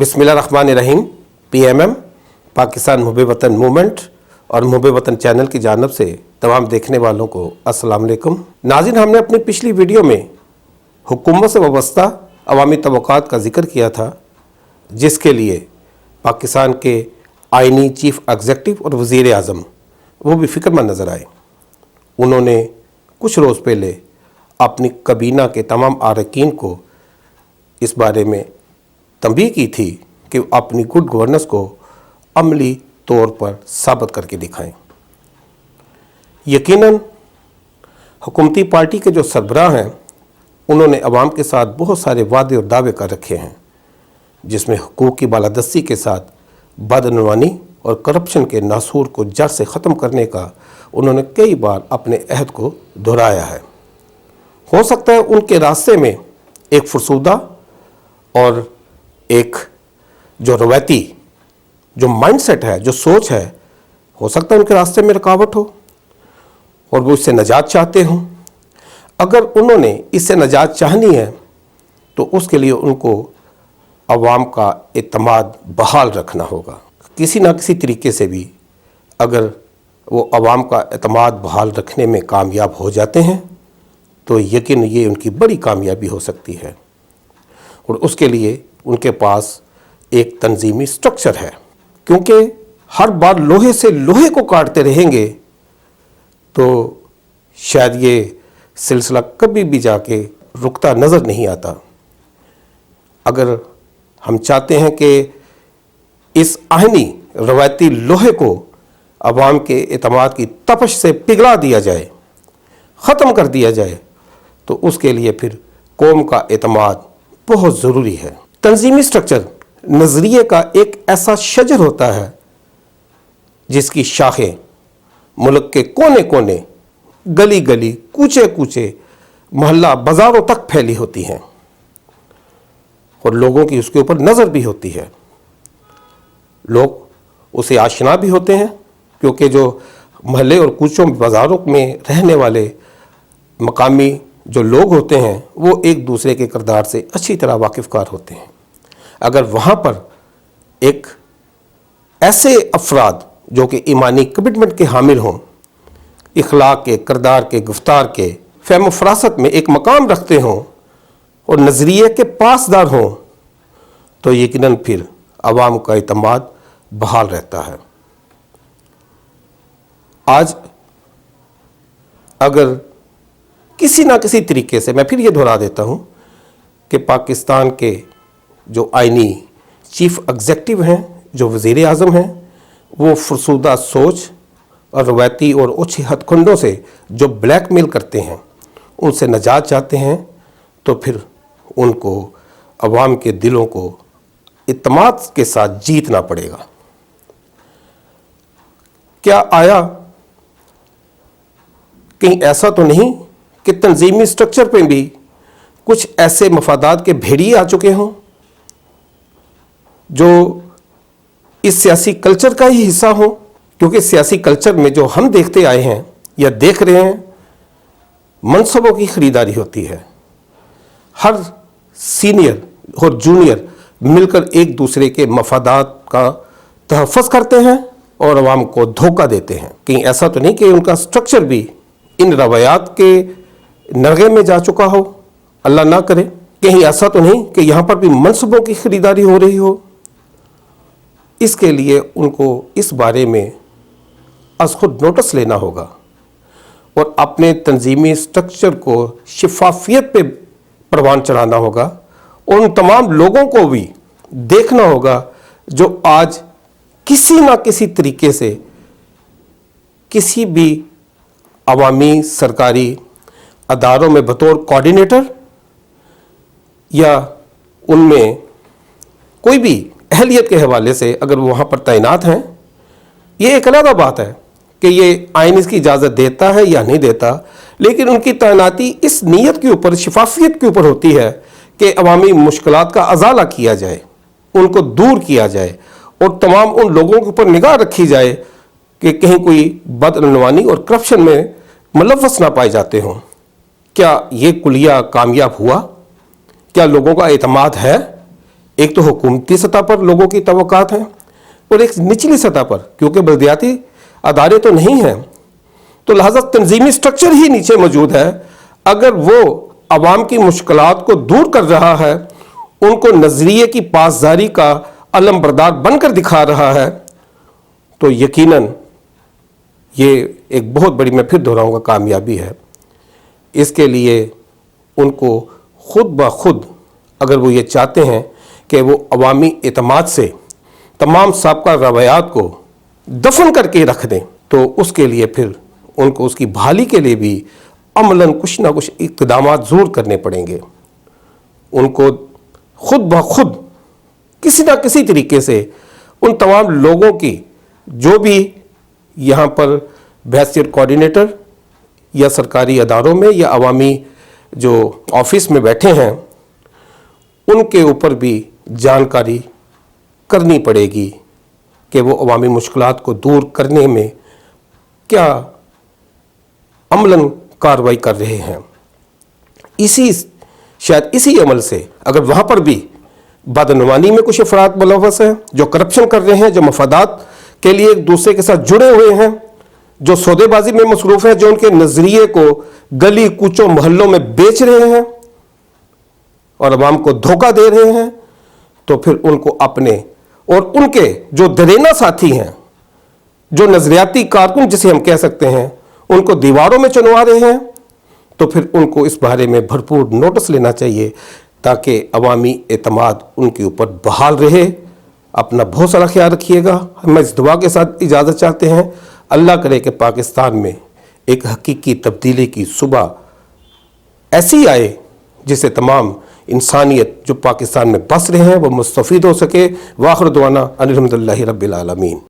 बिस्मिल्लाहिर्रहमानिर्रहीम। PMM पाकिस्तान मुहब्बे वतन movement और मुहब्बे वतन चैनल की जानिब से तमाम देखने वालों को अस्सलाम वालेकुम। नाज़रीन, हमने अपनी पिछली वीडियो में हुकूमत से वाबस्ता अवामी तवक्कात का जिक्र किया था, जिसके लिए पाकिस्तान के आइनी चीफ एग्जीक्यूटिव और वज़ीर आज़म वो भी फ़िक्रमंद नज़र आए। उन्होंने कुछ रोज़ पहले अपनी कबीना के तमाम अरकान को इस बारे में तंबीह की थी कि अपनी गुड गवर्नेंस को अमली तौर पर साबित करके दिखाएं। यकीनन हुकूमती पार्टी के जो सरबराह हैं, उन्होंने अवाम के साथ बहुत सारे वादे और दावे कर रखे हैं, जिसमें हुकूक की बालादस्ती के साथ बदअनवानी और करप्शन के नासूर को जड़ से ख़त्म करने का उन्होंने कई बार अपने अहद को दोहराया है। हो सकता है उनके रास्ते में एक फरसूदा और एक जो रवायती जो माइंडसेट है, जो सोच है, हो सकता है उनके रास्ते में रुकावट हो और वो इससे निजात चाहते हों। अगर उन्होंने इससे निजात चाहनी है तो उसके लिए उनको अवाम का एतमाद बहाल रखना होगा। किसी ना किसी तरीके से भी अगर वो अवाम का एतमाद बहाल रखने में कामयाब हो जाते हैं तो यकीन ये उनकी बड़ी कामयाबी हो सकती है। और उसके लिए उनके पास एक तंजीमी स्ट्रक्चर है, क्योंकि हर बार लोहे से लोहे को काटते रहेंगे तो शायद ये सिलसिला कभी भी जाके रुकता नज़र नहीं आता। अगर हम चाहते हैं कि इस आइनी रवायती लोहे को अवाम के एतमाद की तपश से पिघला दिया जाए, ख़त्म कर दिया जाए, तो उसके लिए फिर कौम का एतमाद बहुत ज़रूरी है। तंजीमी स्ट्रक्चर नज़रिए का एक ऐसा शजर होता है जिसकी शाखें मुल्क के कोने कोने, गली गली, कूचे कूचे, मोहल्ला, बाज़ारों तक फैली होती हैं और लोगों की उसके ऊपर नज़र भी होती है। लोग उसे आशना भी होते हैं, क्योंकि जो मोहल्ले और कूचों बाज़ारों में रहने वाले मकामी जो लोग होते हैं वो एक दूसरे के किरदार से अच्छी तरह वाकिफ़कार होते हैं। अगर वहाँ पर एक ऐसे अफराद जो कि ईमानी कमिटमेंट के हामिल हों, इखलाक के, किरदार के, गुफ्तार के, फ़हम व फ़रासत में एक मकाम रखते हों और नज़रिए के पासदार हों, तो यकीनन फिर अवाम का एतमाद बहाल रहता है। आज अगर किसी ना किसी तरीके से, मैं फिर ये दोहरा देता हूँ कि पाकिस्तान के जो आइनी चीफ एग्जीक्यूटिव हैं, जो वज़ीर आज़म हैं, वो फरसूदा सोच और रवायती और ओछे हथकंडों से जो ब्लैकमेल करते हैं, उनसे निजात चाहते हैं, तो फिर उनको अवाम के दिलों को इत्मीनान के साथ जीतना पड़ेगा। क्या आया कहीं ऐसा तो नहीं कि तंजीमी स्ट्रक्चर पे भी कुछ ऐसे मफादात के भेड़िए आ चुके हों जो इस सियासी कल्चर का ही हिस्सा हो? क्योंकि सियासी कल्चर में जो हम देखते आए हैं या देख रहे हैं, मनसबों की ख़रीदारी होती है। हर सीनियर और जूनियर मिलकर एक दूसरे के मफादात का तहफ़्फ़ुज़ करते हैं और अवाम को धोखा देते हैं। कहीं ऐसा तो नहीं कि उनका स्ट्रक्चर भी इन रवायात के नरगे में जा चुका हो? अल्लाह ना करे। कहीं ऐसा तो नहीं कि यहाँ पर भी मनसबों की ख़रीदारी हो रही हो? इसके लिए उनको इस बारे में अज़ खुद नोटिस लेना होगा और अपने तंजीमी स्ट्रक्चर को शफाफियत पे परवान चढ़ाना होगा और उन तमाम लोगों को भी देखना होगा जो आज किसी ना किसी तरीके से किसी भी अवामी सरकारी अदारों में बतौर कोऑर्डिनेटर या उनमें कोई भी अहलियत के हवाले से अगर वो वहाँ पर तैनात हैं। ये एक अलग बात है कि ये आइन इसकी इजाज़त देता है या नहीं देता, लेकिन उनकी तैनाती इस नीयत के ऊपर, शफाफियत के ऊपर होती है कि अवामी मुश्किलात का अजाला किया जाए, उनको दूर किया जाए और तमाम उन लोगों के ऊपर निगाह रखी जाए कि कहीं कोई बदअनवानी और करप्शन में मुलव्वस ना पाए जाते हों। क्या ये कुलिया कामयाब हुआ? क्या लोगों का एतमाद है? एक तो हुकूमती सतह पर लोगों की तवक्कात हैं और एक निचली सतह पर, क्योंकि बल्दियाती अदारे तो नहीं हैं, तो लिहाजा तंजीमी स्ट्रक्चर ही नीचे मौजूद है। अगर वो अवाम की मुश्किलात को दूर कर रहा है, उनको नज़रिए की पासदारी का अलम बरदार बनकर दिखा रहा है, तो यकीनन ये एक बहुत बड़ी, मैं फिर दोहराऊंगा, कामयाबी है। इसके लिए उनको खुद ब खुद, अगर वो ये चाहते हैं कि वो अवामी एतमाद से तमाम साबका रवायात को दफन करके रख दें, तो उसके लिए फिर उनको उसकी बहाली के लिए भी अमलन कुछ ना कुछ इक़दामात ज़रूर करने पड़ेंगे। उनको खुद ब खुद किसी ना किसी तरीके से उन तमाम लोगों की जो भी यहाँ पर बहैसियत कोऑर्डिनेटर या सरकारी अदारों में या अवामी जो ऑफिस में बैठे हैं, उनके ऊपर भी जानकारी करनी पड़ेगी कि वो अवामी मुश्किलात को दूर करने में क्या अमलन कार्रवाई कर रहे हैं। शायद इसी अमल से अगर वहाँ पर भी बदनवानी में कुछ अफराद मुलव्वस हैं, जो करप्शन कर रहे हैं, जो मफादात के लिए एक दूसरे के साथ जुड़े हुए हैं, जो सौदेबाजी में मसरूफ़ हैं, जो उनके नज़रिए को गली कूचों मोहल्लों में बेच रहे हैं और अवाम को धोखा दे रहे हैं, तो फिर उनको अपने और उनके जो दरेना साथी हैं, जो नज़रियाती कारकुन जिसे हम कह सकते हैं, उनको दीवारों में चुनवा रहे हैं, तो फिर उनको इस बारे में भरपूर नोटिस लेना चाहिए ताकि अवामी एतमाद उनके ऊपर बहाल रहे। अपना बहुत सारा ख्याल रखिएगा। हम इस दुआ के साथ इजाज़त चाहते हैं। अल्लाह करे कि पाकिस्तान में एक हकीकी तब्दीली की सुबह ऐसी आए जिससे तमाम इंसानियत जो पाकिस्तान में बस रहे हैं वो मुस्तफ़ीद हो सके। वाखिर दुआना अनिल हम्दुलिल्लाहि रब्बिल आलमीन।